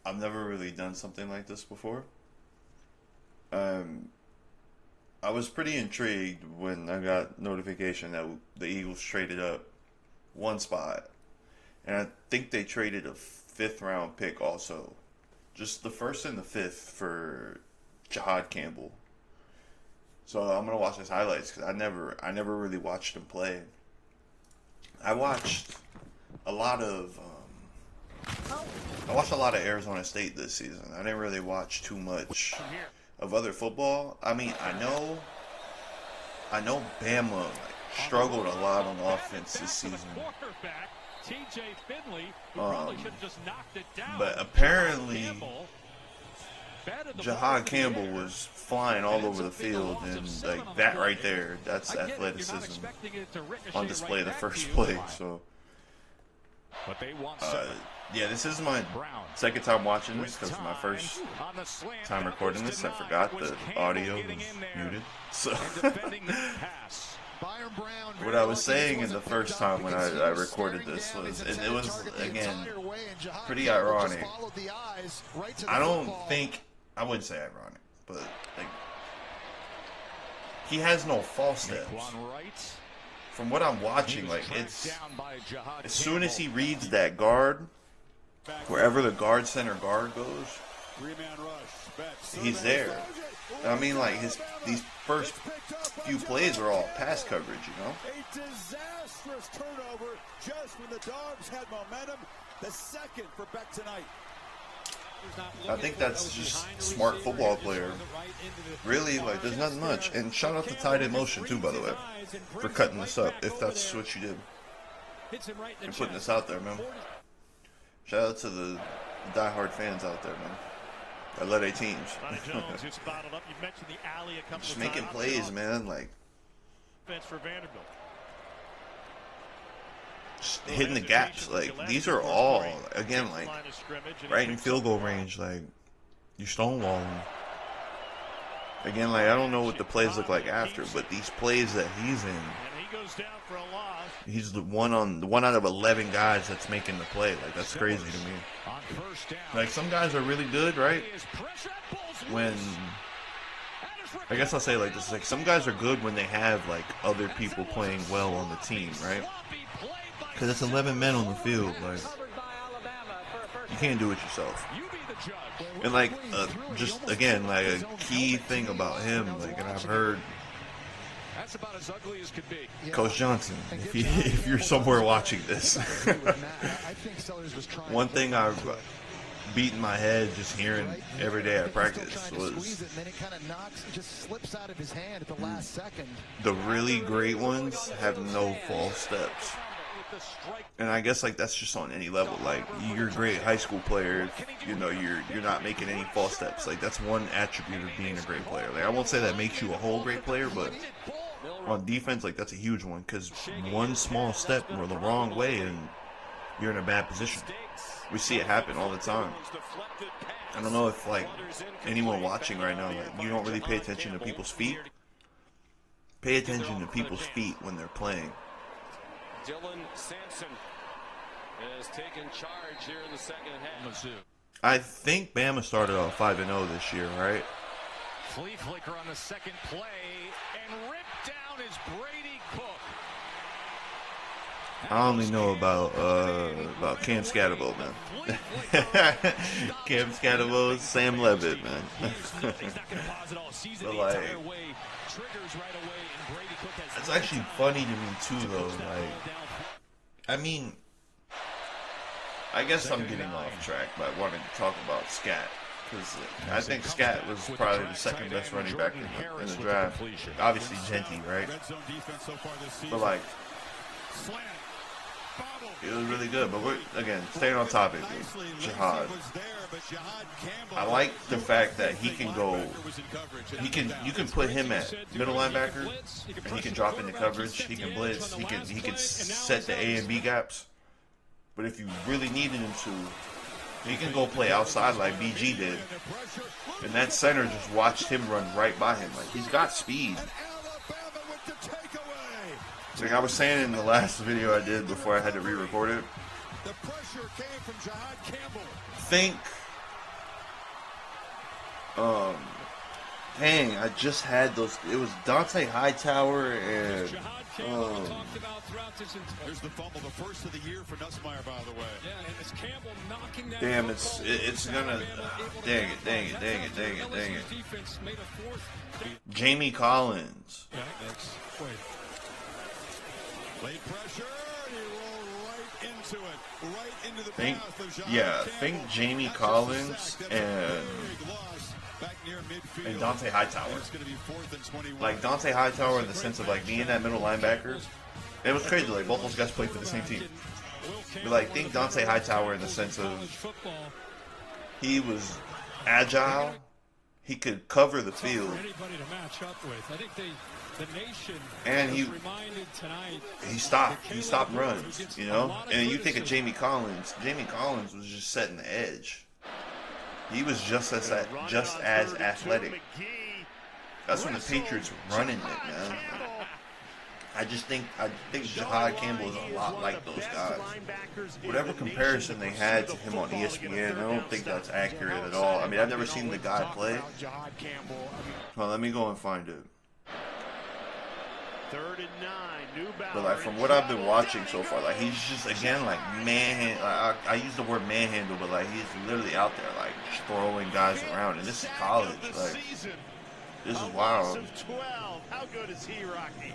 I've never really done something like this before. Um, I was pretty intrigued when I got notification that the Eagles traded up one spot, and I think they traded a fifth round pick also, just the first and the fifth for Jihaad Campbell. So I'm gonna watch his highlights because I never really watched him play. I watched a lot of Arizona State this season. I didn't really watch too much of other football. I mean, I know Bama struggled a lot on offense this season. But apparently, Jihaad Campbell was flying all over the field, and like that right there, that's athleticism on display the first play. So, yeah, this is my second time watching this because my first time recording this, I forgot the audio was muted. So, what I was saying in the first time when I recorded this was, it was, again, pretty ironic. I wouldn't say ironic, but like, he has no false steps. From what I'm watching, like, it's, as soon as he reads that guard, wherever the center guard goes, he's there. I mean, like, these first few plays are all pass coverage, you know? A disastrous turnover just when the Dogs had momentum. The second for Beck tonight. I think that's just smart football player. Really, like, there's not much. And shout out to Tight End Motion, too, by the way, for cutting this up, if that's what you did. And putting this out there, man. Shout out to the diehard fans out there, man. I love their teams. Just making plays, man, like, just hitting the gaps. Like, these are all, again, like, right in field goal range. Like, you stonewalling. Again, like, I don't know what the plays look like after, but these plays that he's in, he's the one out of 11 guys that's making the play. Like, that's crazy to me. Like, some guys are really good, right? When, I guess I'll say it like this, like, some guys are good when they have, like, other people playing well on the team, right? Because it's 11 men on the field. Like, you can't do it yourself. And, like, just, again, like, a key thing about him, like, and I've heard Coach Johnson, if you're somewhere watching this, one thing I've beaten my head just hearing every day at practice was the really great ones have no false steps. And I guess, like, that's just on any level. Like, you're a great high school player, you know, you're not making any false steps. Like, that's one attribute of being a great player. Like, I won't say that makes you a whole great player, but on defense, like, that's a huge one, because one small step or the wrong way and you're in a bad position. We see it happen all the time. I don't know if, like, anyone watching right now, like, you don't really pay attention to people's feet. Pay attention to people's feet when they're playing. Dylan Sampson has taken charge here in the second half. I think Bama started off 5-0 this year, right? Flea flicker on the second play, and ripped down is Brady Cook. I only know about Cam Scatterbo, man. Cam Scatterbo, Sam Levitt, man. But, like, it's actually funny to me too, though. Like, I mean, I guess I'm getting off track by wanting to talk about Scat, because I think Scat was probably the second best running back in the draft. Obviously Genty, right? But, like, it was really good. But we're, again, staying on topic, Jihaad. I like the fact that he can go, you can put him at middle linebacker, and he can drop into coverage, he can blitz, he can set the A and B gaps. But if you really needed him to, he can go play outside like BG did. And that center just watched him run right by him. Like, he's got speed. Like I was saying in the last video I did before I had to re-record it, think Dang, I just had those. It was Dante Hightower and Here's the fumble, the first of the year for Nussmeier, by the way. Yeah, and it's Campbell knocking that. damn, it's gonna. Dang it. Jamie Collins. Yeah, late pressure, and he rolled right into it, right into the path of Jihaad Think Jamie Collins and Dante Hightower. Like Dante Hightower in the sense of like being that middle linebacker. It was crazy, like both those guys played for the same team. But like think Dante Hightower in the sense of he was agile, he could cover the field. And he stopped runs, you know? And you think of Jamie Collins was just setting the edge. He was just as athletic. That's when the Patriots were running it, man. I think Jihaad Campbell is a lot like those guys. Whatever comparison they had to him on ESPN, I don't think that's accurate at all. I mean, I've never seen the guy play. Well, let me go and find it. But like from what I've been watching so far, like he's just again like I use the word manhandle, but like he's literally out there like just throwing guys around, and this is college. Like this is wild. How good is he, Rocky?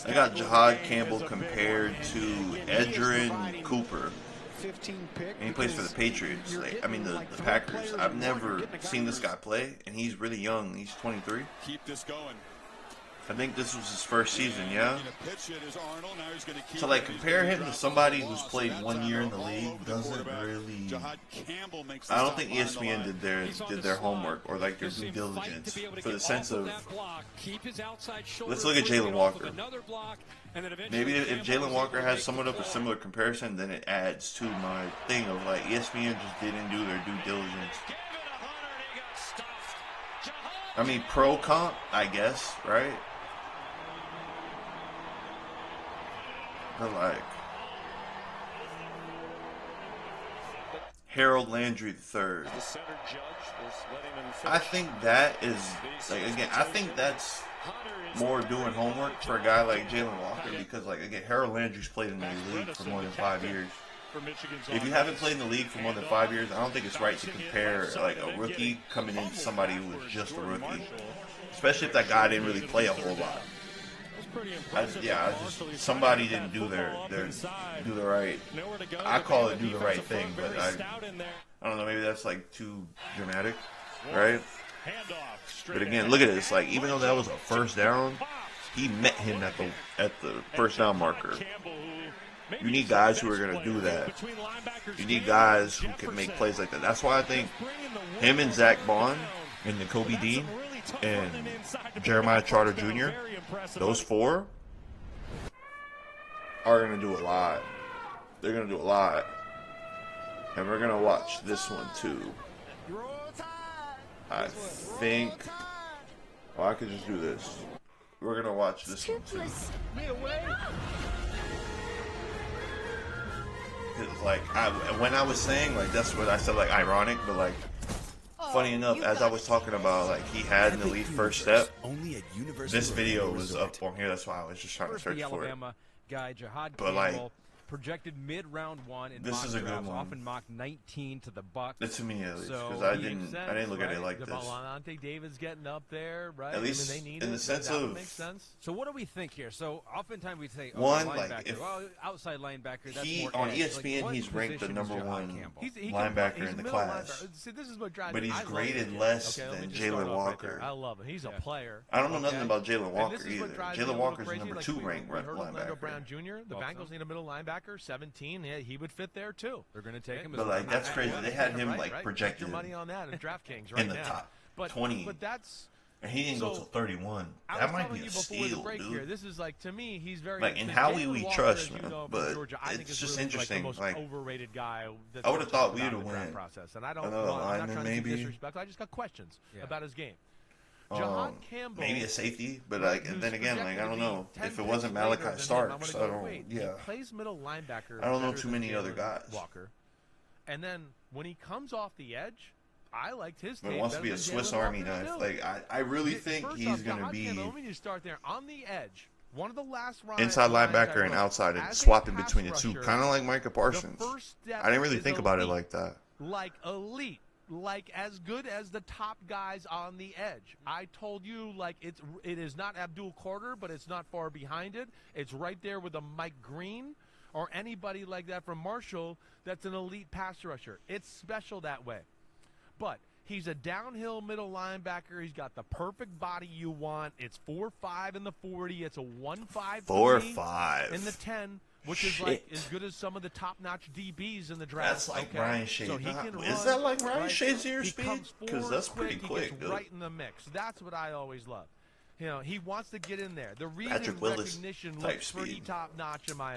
I got Jihaad Campbell compared to Edgerrin Cooper. And he plays for the Patriots. Like, I mean the Packers. I've never seen this guy play, and he's really young. He's 23. Keep this going. I think this was his first season, yeah? So, like, compare him to somebody who's played 1 year in the league doesn't really... I don't think ESPN did their homework or, like, their due diligence for the sense of... Let's look at Jalen Walker. Maybe if Jalen Walker has somewhat of a similar comparison, then it adds to my thing of, like, ESPN just didn't do their due diligence. I mean, pro comp, I guess, right? But like Harold Landry III. I think that is like again. I think that's more doing homework for a guy like Jalen Walker because like again, Harold Landry's played in the league for more than 5 years. If you haven't played in the league for more than 5 years, I don't think it's right to compare like a rookie coming into somebody who was just a rookie, especially if that guy didn't really play a whole lot. Somebody didn't do do the right. I call it do the right thing, but I don't know. Maybe that's like too dramatic, right? But again, look at this. Like even though that was a first down, he met him at the first down marker. You need guys who are going to do that. You need guys who can make plays like that. That's why I think him and Zach Bond and Nakobe Dean and Jeremiah Trotter Jr., those four are going to do a lot. They're going to do a lot. And we're going to watch this one too. I think... Oh, I could just do this. We're going to watch this one too. It's like, when I was saying, like, that's what I said, like, ironic, but, like, funny enough, as I was talking about, like, he had an elite first step, this video was up on here, that's why I was just trying to search for it. But, like, projected mid-round one in this is a good one. Often mocked 19 to the Bucks. That's to me at least, because I didn't look at it like this. Delonte Davis getting up there, right? At least I mean, they need in the sense that of. Makes sense. So what do we think here? So oftentimes we say one linebacker. like if outside linebacker. That's he more on edge. ESPN like, he's ranked the number one linebacker in the class. See, this is what drives but me. he's graded less than Jalen Walker. I love him. He's a player. I don't know nothing about Jalen Walker either. Jalen Walker's the number 2 ranked linebacker. Brown Jr. The Bengals need a middle linebacker. 17. Yeah, he would fit there too. They're going to take him. But like that's crazy. They had him like projected your money on that in DraftKings right in the top 20. But that's and he didn't go till 31. That might be a steal, dude. Here, this is like to me, he's very like in Howie we trust, man. But it's just interesting. Like overrated guy. I would have thought we would have won. And I don't. Another I'm not trying maybe. to disrespect. I just got questions about his game. Jihaad Campbell, maybe a safety, but like, and then again, like I don't know if it wasn't Malachi Starks. I don't. Yeah. He plays middle linebacker. I don't know too many other guys. Walker, and then when he comes off the edge, I liked his But tape it wants to better be a than Swiss Jalen Army Walker's knife. too. Like I really think First he's off, going to Jihaad be Campbell, let me just start there. On the edge, one of the last inside lines I linebacker and wrote, outside and as a swapping pass between the two. rusher, Kind of like Micah the Parsons. first step I didn't really is think about it elite. like that. Like elite, like as good as the top guys on the edge. I told you, like, it is not Abdul Carter, but it's not far behind it. It's right there with a Mike Green or anybody like that from Marshall that's an elite pass rusher. It's special that way. But he's a downhill middle linebacker. He's got the perfect body you want. It's 4.5 in the 40. It's a 1.53 4.5 in the 10. Which is Shit. like as good as some of the top-notch DBs in the draft. That's like okay? Ryan Shazier. So he can Is run, that like Ryan right? Shazier He speed? comes Because forward that's pretty quick, He gets dude. right in the mix. That's what I always love. You know, he wants to get in there. The reason Patrick Willis recognition type looks pretty speed. top-notch in my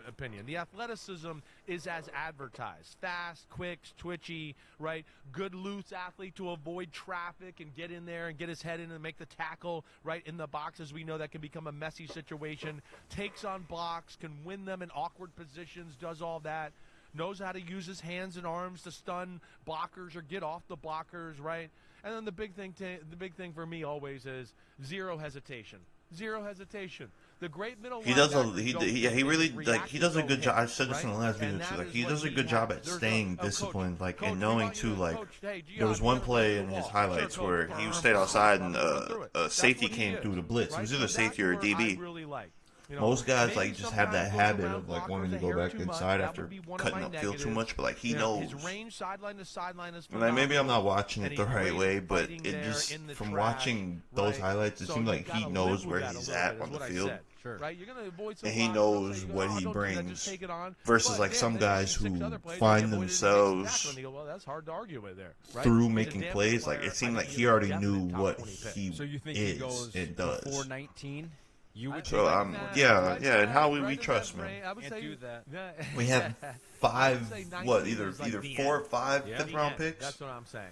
opinion. The athleticism is as advertised. Fast, quick, twitchy, right? Good loose athlete to avoid traffic and get in there and get his head in and make the tackle right in the box. As we know, that can become a messy situation. Takes on blocks, can win them in awkward positions, does all that. Knows how to use his hands and arms to stun blockers or get off the blockers, right? And then the big thing for me always is zero hesitation. Zero hesitation. The great middle He does he really like he does a good job. I said this in the last video too. Like he does a good job at staying disciplined, like and knowing too. Like there was one play in his highlights where he stayed outside and a safety came through the blitz. It was either safety or a DB. Most guys like just have that habit of like wanting to go back inside after cutting upfield too much, but like he knows. His range sideline to sideline is Like maybe I'm not watching it the right way, but it just from watching those highlights, it seems like he knows where he's at on the field. Sure. Right? You're gonna avoid some And he blocks, knows they'll say, what "Oh, he don't do that, brings just take it on." versus But, like damn, some then guys six who other plays, find they avoided the themselves tackle, and you go, well, that's hard to argue with there, right? through He's a making damn plays. good Like player. it seemed I like think he he's a already definite knew top what 20 pick. he So you think he is goes and does. before 19? You would So take yeah, and how we trust, man. I would Can't say do that. We have five, I would say what 19 either is like the 4 or end. 5 Yeah, fifth the round end. picks. That's what I'm saying.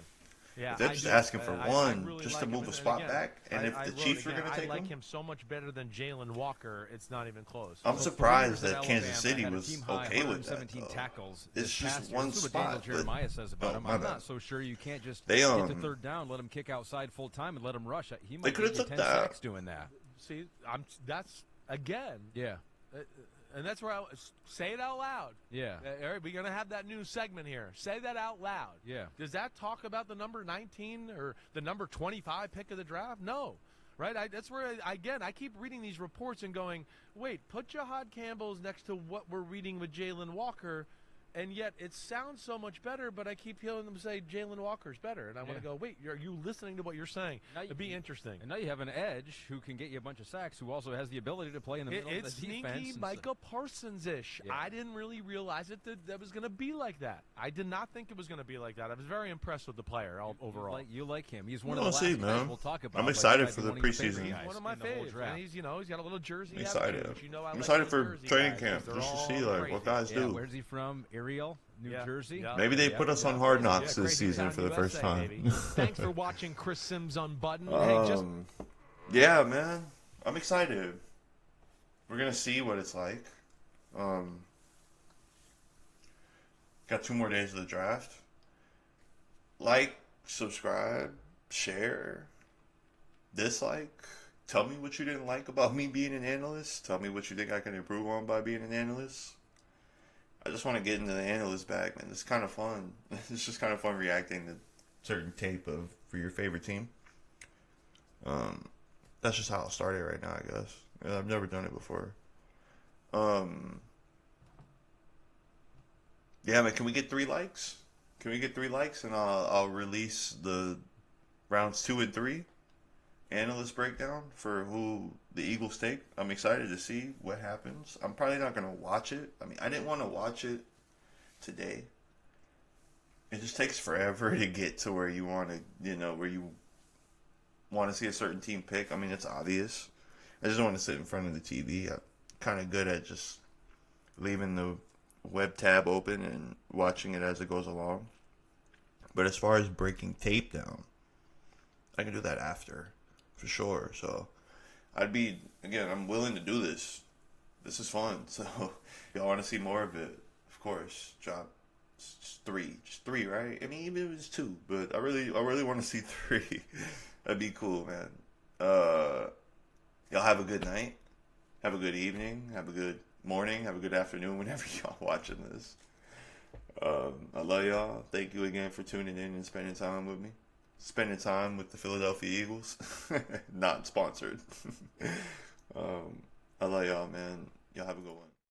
Yeah, They're I just do. asking for I one, really just like to move him. a spot again, back. And if the Chiefs were going to I take like him, him so much better than Jalen Walker. It's not even close. I'm So surprised 3 years that at Kansas Alabama City had a was team-high okay with that. 117 tackles. It's this just past year. one This is what spot. Daniel but- Jeremiah says about him. my I'm bad. not so sure you can't just They, get to third down, let him kick outside full time, and let him rush. He might coulda get you took 10 that. sacks doing that. See, that's again. Yeah, And that's where say it out loud. yeah. All right, we're going to have that new segment here. Say that out loud. Yeah. Does that talk about the number 19 or the number 25 pick of the draft? No. Right? That's where, again, I keep reading these reports and going, wait, put Jihaad Campbell's next to what we're reading with Jalen Walker, and yet it sounds so much better, but I keep hearing them say Jalen Walker's better. And I want to go, wait, are you listening to what you're saying? It'd be interesting. And now you have an edge who can get you a bunch of sacks, who also has the ability to play in the middle It's of the defense. sneaky Micah Parsons-ish. Yeah. I didn't really realize it that was going to be like that. I did not think it was going to be like that. I was very impressed with the player overall. You like him. He's one We'll of the see, last guys man. we'll talk about. I'm but excited he might for be the one of your favorite preseason. guys One of my in the whole favorites. draft. And he's got a little jersey. I'm excited. attitude, which I I'm like excited those for Jersey training guys, camp 'cause just they're to all see like crazy. what guys Yeah, do. where's he from? Ariel, New Jersey. Yeah. Maybe they Yeah. put us on Yeah. Hard Knocks Yeah, this Crazy season Town, for the first USA, time. baby. Thanks for watching Chris Sims Unbuttoned. Hey, just Yeah, man. I'm excited. We're gonna see what it's like. Got 2 more days of the draft. Like, subscribe, share, dislike. Tell me what you didn't like about me being an analyst. Tell me what you think I can improve on by being an analyst. I just want to get into the analyst bag, man. It's kind of fun. It's just kind of fun reacting to certain tape for your favorite team. That's just how I'll start it right now, I guess. I've never done it before. Yeah, man, can we get 3 likes? Can we get 3 likes and I'll release the rounds 2 and 3 analyst breakdown for who the Eagles take. I'm excited to see what happens. I'm probably not going to watch it. I mean, I didn't want to watch it today. It just takes forever to get to where you want to, where you want to see a certain team pick. I mean, it's obvious. I just don't want to sit in front of the TV. I'm kind of good at just leaving the web tab open and watching it as it goes along. But as far as breaking tape down, I can do that after, for sure. So I'm willing to do this. This is fun. So if y'all want to see more of it, of course, drop Just three, right? I mean, even if it's 2, but I really want to see 3. That'd be cool, man. Y'all have a good night. Have a good evening. Have a good morning. Have a good afternoon whenever y'all watching this. I love y'all. Thank you again for tuning in and spending time with me. Spending time with the Philadelphia Eagles. Not sponsored. I love y'all, man. Y'all have a good one.